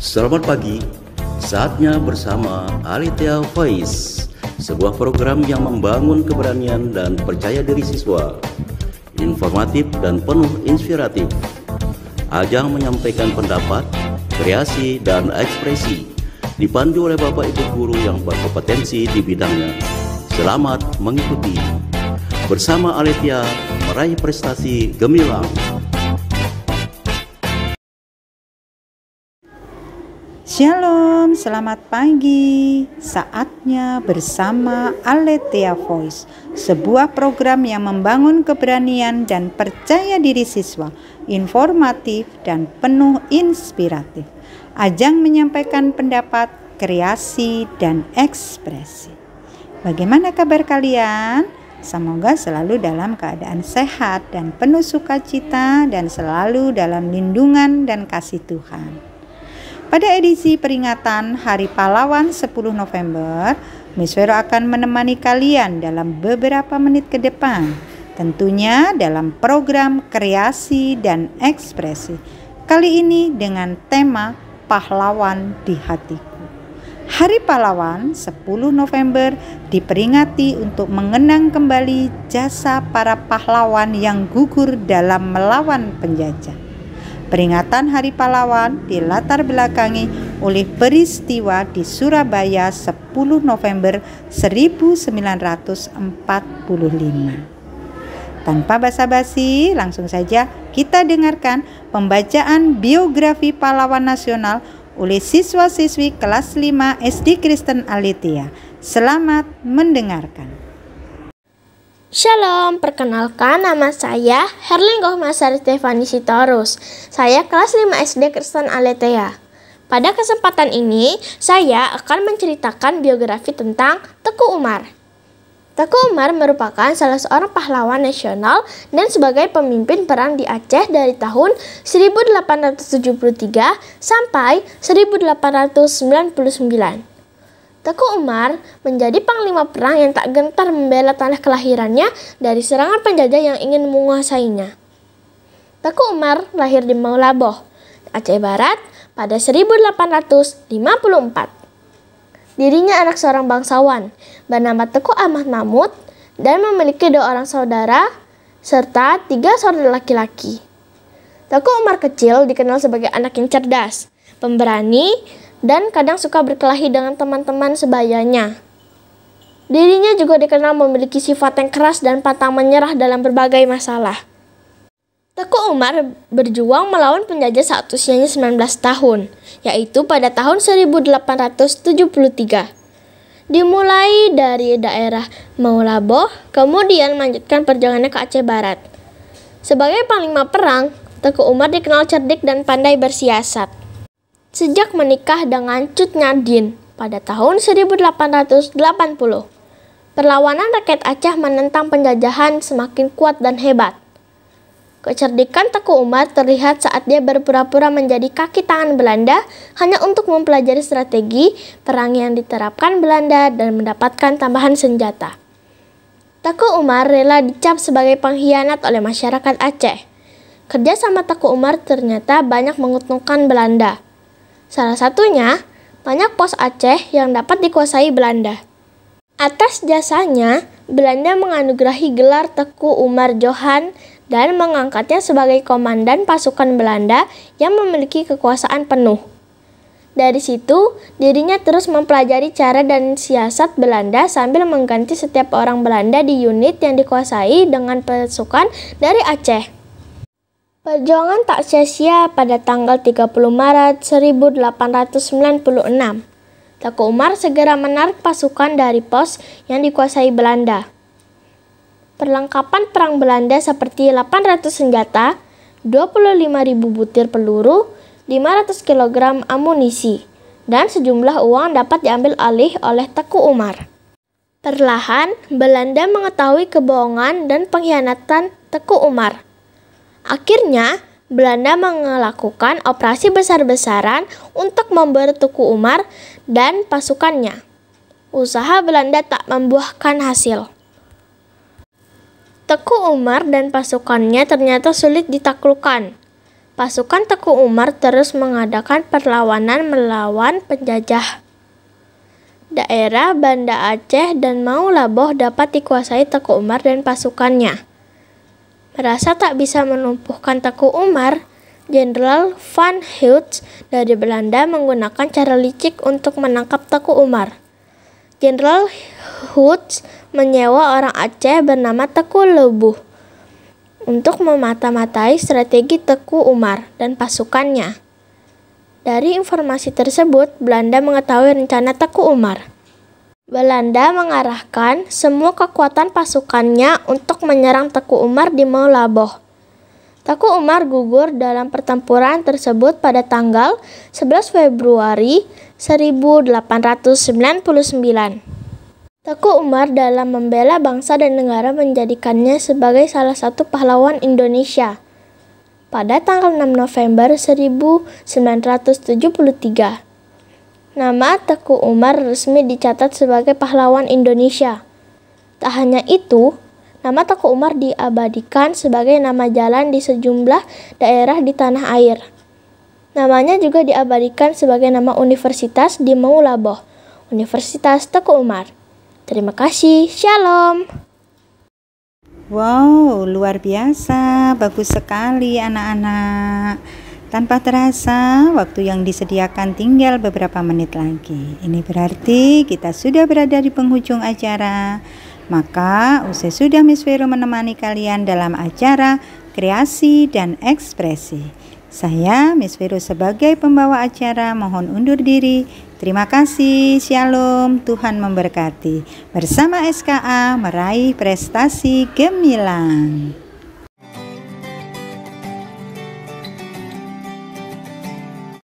Selamat pagi, saatnya bersama Alethea Voice, sebuah program yang membangun keberanian dan percaya diri siswa, informatif dan penuh inspiratif. Ajang menyampaikan pendapat, kreasi, dan ekspresi, dipandu oleh Bapak Ibu Guru yang berkompetensi di bidangnya. Selamat mengikuti. Bersama Alethea, meraih prestasi gemilang. Shalom, selamat pagi. Saatnya bersama Alethea Voice, sebuah program yang membangun keberanian dan percaya diri siswa, informatif dan penuh inspiratif. Ajang menyampaikan pendapat, kreasi, dan ekspresi. Bagaimana kabar kalian? Semoga selalu dalam keadaan sehat dan penuh sukacita dan selalu dalam lindungan dan kasih Tuhan. Pada edisi peringatan Hari Pahlawan 10 November, Miss Vero akan menemani kalian dalam beberapa menit ke depan, tentunya dalam program kreasi dan ekspresi. Kali ini dengan tema Pahlawan di Hatiku. Hari Pahlawan 10 November diperingati untuk mengenang kembali jasa para pahlawan yang gugur dalam melawan penjajah. Peringatan Hari Pahlawan dilatar belakangi oleh peristiwa di Surabaya 10 November 1945. Tanpa basa-basi, langsung saja kita dengarkan pembacaan biografi pahlawan nasional oleh siswa-siswi kelas 5 SD Kristen Alethea. Selamat mendengarkan. Shalom, perkenalkan nama saya Herlin Gohmasari Stefani Sitorus. Saya kelas 5 SD Kristen Alethea. Pada kesempatan ini, saya akan menceritakan biografi tentang Teku Umar. Teku Umar merupakan salah seorang pahlawan nasional dan sebagai pemimpin perang di Aceh dari tahun 1873 sampai 1899. Teku Umar menjadi panglima perang yang tak gentar membela tanah kelahirannya dari serangan penjajah yang ingin menguasainya. Teku Umar lahir di Maulaboh, Aceh Barat pada 1854. Dirinya anak seorang bangsawan bernama Teku Ahmad Mahmud dan memiliki 2 orang saudara serta 3 saudara laki-laki. Teku Umar kecil dikenal sebagai anak yang cerdas, pemberani, dan kadang suka berkelahi dengan teman-teman sebayanya. Dirinya juga dikenal memiliki sifat yang keras dan pantang menyerah dalam berbagai masalah. Teku Umar berjuang melawan penjajah saat usianya 19 tahun, yaitu pada tahun 1873. Dimulai dari daerah Maulaboh, kemudian melanjutkan perjalanannya ke Aceh Barat. Sebagai panglima perang, Teku Umar dikenal cerdik dan pandai bersiasat. Sejak menikah dengan Cut Nyadin pada tahun 1880, perlawanan rakyat Aceh menentang penjajahan semakin kuat dan hebat. Kecerdikan Teku Umar terlihat saat dia berpura-pura menjadi kaki tangan Belanda hanya untuk mempelajari strategi perang yang diterapkan Belanda dan mendapatkan tambahan senjata. Teku Umar rela dicap sebagai pengkhianat oleh masyarakat Aceh. Kerja sama Teku Umar ternyata banyak menguntungkan Belanda. Salah satunya, banyak pos Aceh yang dapat dikuasai Belanda. Atas jasanya, Belanda menganugerahi gelar Teku Umar Johan dan mengangkatnya sebagai komandan pasukan Belanda yang memiliki kekuasaan penuh. Dari situ, dirinya terus mempelajari cara dan siasat Belanda sambil mengganti setiap orang Belanda di unit yang dikuasai dengan pasukan dari Aceh. Perjuangan tak sia-sia pada tanggal 30 Maret 1896. Teku Umar segera menarik pasukan dari pos yang dikuasai Belanda. Perlengkapan perang Belanda seperti 800 senjata, 25.000 butir peluru, 500 kg amunisi, dan sejumlah uang dapat diambil alih oleh Teku Umar. Perlahan, Belanda mengetahui kebohongan dan pengkhianatan Teku Umar. Akhirnya, Belanda melakukan operasi besar-besaran untuk memburu Teku Umar dan pasukannya. Usaha Belanda tak membuahkan hasil. Teku Umar dan pasukannya ternyata sulit ditaklukkan. pasukan Teku Umar terus mengadakan perlawanan melawan penjajah. Daerah Banda Aceh dan Maulaboh dapat dikuasai Teku Umar dan pasukannya. Merasa tak bisa melumpuhkan Teku Umar, Jenderal Van Heut dari Belanda menggunakan cara licik untuk menangkap Teku Umar. Jenderal Heut menyewa orang Aceh bernama Teku Lebuh untuk memata-matai strategi Teku Umar dan pasukannya. Dari informasi tersebut, Belanda mengetahui rencana Teku Umar. Belanda mengarahkan semua kekuatan pasukannya untuk menyerang Teku Umar di Maulaboh. Teku Umar gugur dalam pertempuran tersebut pada tanggal 11 Februari 1899. Teku Umar dalam membela bangsa dan negara menjadikannya sebagai salah satu pahlawan Indonesia. Pada tanggal 6 November 1973, nama Teku Umar resmi dicatat sebagai pahlawan Indonesia. Tak hanya itu, nama Teku Umar diabadikan sebagai nama jalan di sejumlah daerah di tanah air. Namanya juga diabadikan sebagai nama universitas di Maulaboh, Universitas Teku Umar. Terima kasih, Shalom. Wow, luar biasa, bagus sekali anak-anak. Tanpa terasa, waktu yang disediakan tinggal beberapa menit lagi. Ini berarti kita sudah berada di penghujung acara. Maka usai sudah Miss Vero menemani kalian dalam acara kreasi dan ekspresi. Saya Miss Vero sebagai pembawa acara mohon undur diri. Terima kasih, Shalom, Tuhan memberkati. Bersama SKA meraih prestasi gemilang.